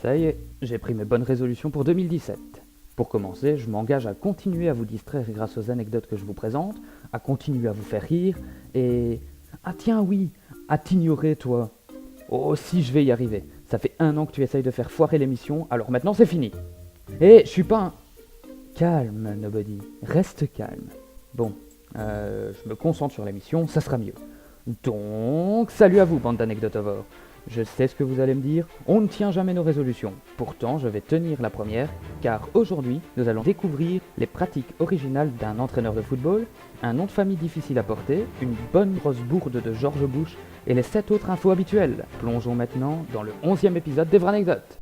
Ça y est, j'ai pris mes bonnes résolutions pour 2017. Pour commencer, je m'engage à continuer à vous distraire grâce aux anecdotes que je vous présente, à continuer à vous faire rire, et... Ah tiens oui, à t'ignorer toi. Oh si je vais y arriver, ça fait 1 an que tu essayes de faire foirer l'émission, alors maintenant c'est fini. Je suis pas un... Calme, Nobody, reste calme. Bon, je me concentre sur l'émission, ça sera mieux. Donc, salut à vous, bande d'anecdotovores. Je sais ce que vous allez me dire, on ne tient jamais nos résolutions. Pourtant, je vais tenir la première, car aujourd'hui, nous allons découvrir les pratiques originales d'un entraîneur de football, un nom de famille difficile à porter, une bonne grosse bourde de George Bush et les 7 autres infos habituelles. Plongeons maintenant dans le 11e épisode des vraies anecdotes.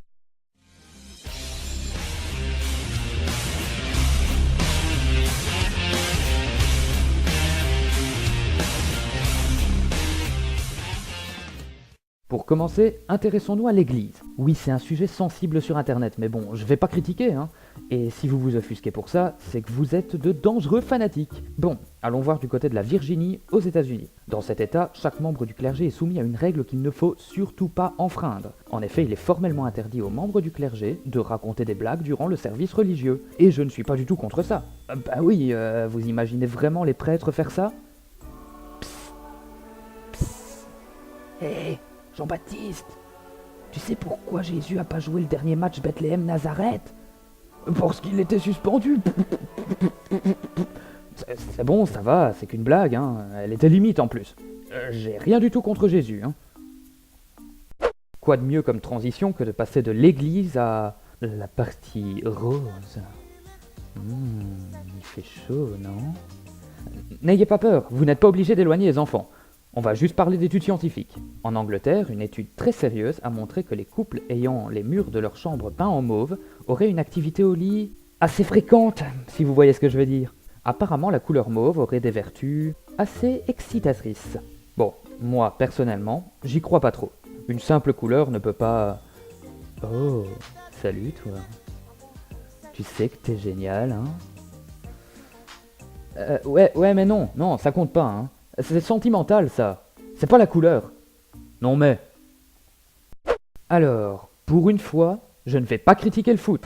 Pour commencer, intéressons-nous à l'église. Oui, c'est un sujet sensible sur internet, mais bon, je vais pas critiquer, hein. Et si vous vous offusquez pour ça, c'est que vous êtes de dangereux fanatiques. Bon, allons voir du côté de la Virginie, aux États-Unis. Dans cet état, chaque membre du clergé est soumis à une règle qu'il ne faut surtout pas enfreindre. En effet, il est formellement interdit aux membres du clergé de raconter des blagues durant le service religieux. Et je ne suis pas du tout contre ça. Bah oui, vous imaginez vraiment les prêtres faire ça? Psst. Psst. Hé, Jean-Baptiste, tu sais pourquoi Jésus a pas joué le dernier match Bethléem-Nazareth? Parce qu'il était suspendu. C'est bon, ça va, c'est qu'une blague, hein. Elle était limite en plus. J'ai rien du tout contre Jésus, hein. Quoi de mieux comme transition que de passer de l'église à la partie rose? Il fait chaud, non? N'ayez pas peur, vous n'êtes pas obligé d'éloigner les enfants. On va juste parler d'études scientifiques. En Angleterre, une étude très sérieuse a montré que les couples ayant les murs de leur chambre peints en mauve auraient une activité au lit assez fréquente, si vous voyez ce que je veux dire. Apparemment, la couleur mauve aurait des vertus assez excitatrices. Bon, moi, personnellement, j'y crois pas trop. Une simple couleur ne peut pas... Oh, salut toi. Tu sais que t'es génial, hein? Ouais, mais non, ça compte pas, hein. C'est sentimental, ça. C'est pas la couleur. Non mais... Alors, pour une fois, je ne vais pas critiquer le foot.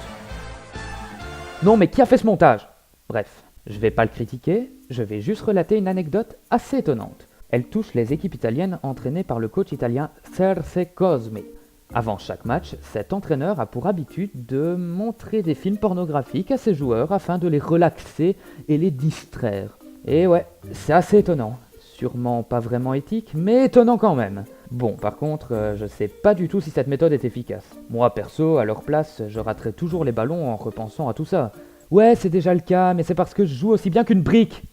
Non mais qui a fait ce montage? Bref, je vais pas le critiquer, je vais juste relater une anecdote assez étonnante. Elle touche les équipes italiennes entraînées par le coach italien Serse Cosmi. Avant chaque match, cet entraîneur a pour habitude de montrer des films pornographiques à ses joueurs afin de les relaxer et les distraire. Et ouais, c'est assez étonnant. Sûrement pas vraiment éthique, mais étonnant quand même. Bon, par contre, je sais pas du tout si cette méthode est efficace. Moi, perso, à leur place, je raterais toujours les ballons en repensant à tout ça. Ouais, c'est déjà le cas, mais c'est parce que je joue aussi bien qu'une brique.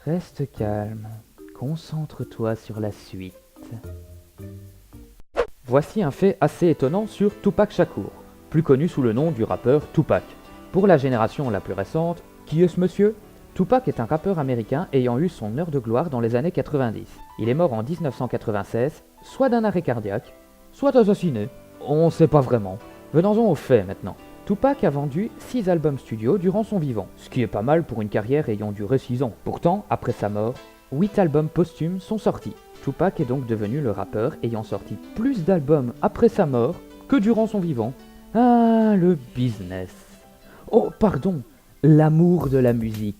Reste calme. Concentre-toi sur la suite. Voici un fait assez étonnant sur Tupac Shakur, plus connu sous le nom du rappeur Tupac. Pour la génération la plus récente, qui est ce monsieur ? Tupac est un rappeur américain ayant eu son heure de gloire dans les années 90. Il est mort en 1996, soit d'un arrêt cardiaque, soit assassiné. On sait pas vraiment. Venons-en aux faits maintenant. Tupac a vendu 6 albums studio durant son vivant, ce qui est pas mal pour une carrière ayant duré 6 ans. Pourtant, après sa mort, 8 albums posthumes sont sortis. Tupac est donc devenu le rappeur ayant sorti plus d'albums après sa mort que durant son vivant. Ah, le business. Oh, pardon, l'amour de la musique.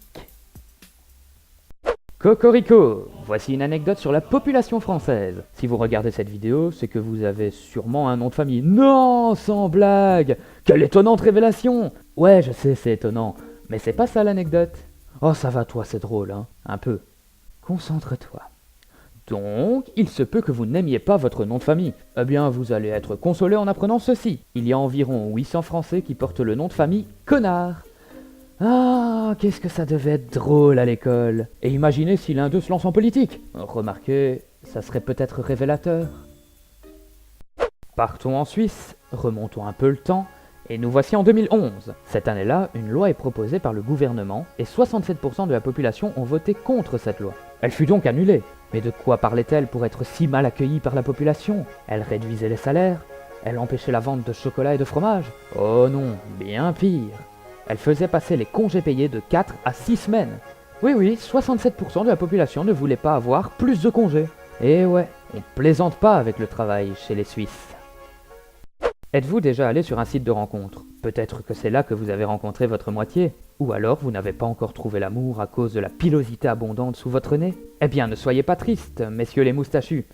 Cocorico, voici une anecdote sur la population française. Si vous regardez cette vidéo, c'est que vous avez sûrement un nom de famille. Non, sans blague! Quelle étonnante révélation! Ouais, je sais, c'est étonnant, mais c'est pas ça l'anecdote. Oh, ça va toi, c'est drôle, hein? Un peu. Concentre-toi. Donc, il se peut que vous n'aimiez pas votre nom de famille. Eh bien, vous allez être consolé en apprenant ceci. Il y a environ 800 Français qui portent le nom de famille Connard. Ah, qu'est-ce que ça devait être drôle à l'école. Et imaginez si l'un d'eux se lance en politique. Remarquez, ça serait peut-être révélateur. Partons en Suisse, remontons un peu le temps, et nous voici en 2011. Cette année-là, une loi est proposée par le gouvernement, et 67% de la population ont voté contre cette loi. Elle fut donc annulée. Mais de quoi parlait-elle pour être si mal accueillie par la population? Elle réduisait les salaires, elle empêchait la vente de chocolat et de fromage. Oh non, bien pire. Elle faisait passer les congés payés de 4 à 6 semaines. Oui, 67% de la population ne voulait pas avoir plus de congés. Et ouais, on plaisante pas avec le travail chez les Suisses. Êtes-vous déjà allé sur un site de rencontre? Peut-être que c'est là que vous avez rencontré votre moitié. Ou alors vous n'avez pas encore trouvé l'amour à cause de la pilosité abondante sous votre nez? Eh bien, ne soyez pas tristes, messieurs les moustachus.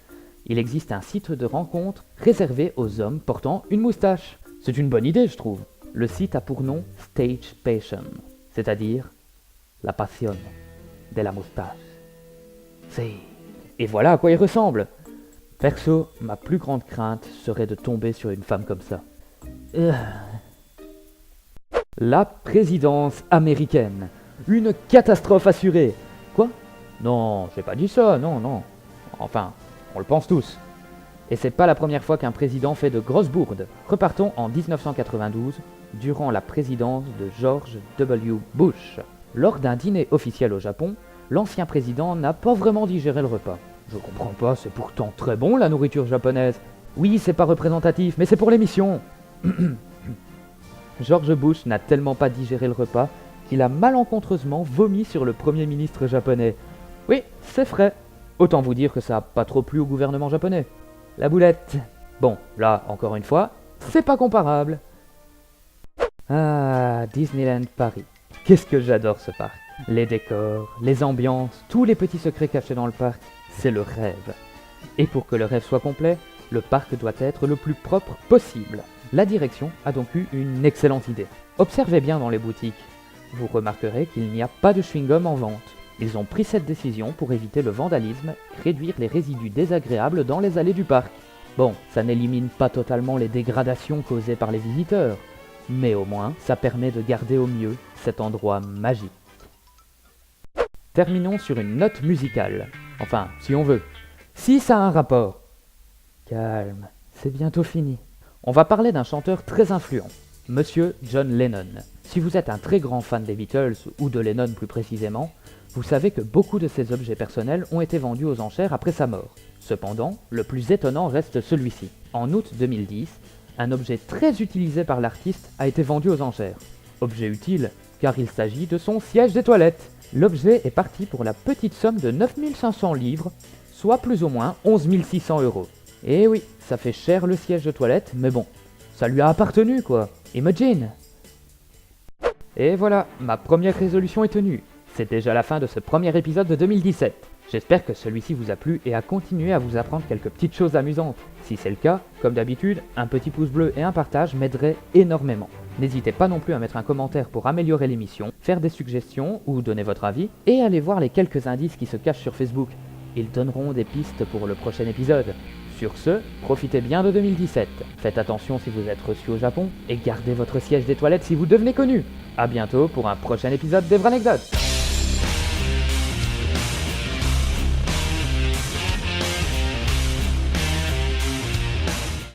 Il existe un site de rencontre réservé aux hommes portant une moustache. C'est une bonne idée, je trouve. Le site a pour nom Stage Passion, c'est-à-dire la passion de la moustache. C'est... Et voilà à quoi il ressemble. Perso, ma plus grande crainte serait de tomber sur une femme comme ça. La présidence américaine. Une catastrophe assurée. Quoi? Non, j'ai pas dit ça, non, non. Enfin, on le pense tous. Et c'est pas la première fois qu'un président fait de grosses bourdes. Repartons en 1992, durant la présidence de George W. Bush. Lors d'un dîner officiel au Japon, l'ancien président n'a pas vraiment digéré le repas. Je comprends pas, c'est pourtant très bon la nourriture japonaise. Oui, c'est pas représentatif, mais c'est pour l'émission. George Bush n'a tellement pas digéré le repas qu'il a malencontreusement vomi sur le premier ministre japonais. Oui, c'est frais. Autant vous dire que ça a pas trop plu au gouvernement japonais. La boulette. Bon, là, encore une fois, c'est pas comparable. Ah, Disneyland Paris. Qu'est-ce que j'adore ce parc. Les décors, les ambiances, tous les petits secrets cachés dans le parc, c'est le rêve. Et pour que le rêve soit complet, le parc doit être le plus propre possible. La direction a donc eu une excellente idée. Observez bien dans les boutiques. Vous remarquerez qu'il n'y a pas de chewing-gum en vente. Ils ont pris cette décision pour éviter le vandalisme, réduire les résidus désagréables dans les allées du parc. Bon, ça n'élimine pas totalement les dégradations causées par les visiteurs, mais au moins ça permet de garder au mieux cet endroit magique. Terminons sur une note musicale. Enfin, si on veut. Si ça a un rapport. Calme, c'est bientôt fini. On va parler d'un chanteur très influent, Monsieur John Lennon. Si vous êtes un très grand fan des Beatles, ou de Lennon plus précisément, vous savez que beaucoup de ses objets personnels ont été vendus aux enchères après sa mort. Cependant, le plus étonnant reste celui-ci. En août 2010, un objet très utilisé par l'artiste a été vendu aux enchères. Objet utile, car il s'agit de son siège des toilettes. L'objet est parti pour la petite somme de 9500 livres, soit plus ou moins 11 600 €. Et oui, ça fait cher le siège de toilette, mais bon, ça lui a appartenu quoi, imagine. Et voilà, ma première résolution est tenue. C'est déjà la fin de ce premier épisode de 2017. J'espère que celui-ci vous a plu et a continué à vous apprendre quelques petites choses amusantes. Si c'est le cas, comme d'habitude, un petit pouce bleu et un partage m'aideraient énormément. N'hésitez pas non plus à mettre un commentaire pour améliorer l'émission, faire des suggestions ou donner votre avis, et allez voir les quelques indices qui se cachent sur Facebook. Ils donneront des pistes pour le prochain épisode. Sur ce, profitez bien de 2017. Faites attention si vous êtes reçu au Japon, et gardez votre siège des toilettes si vous devenez connu. A bientôt pour un prochain épisode d'Evranecdote.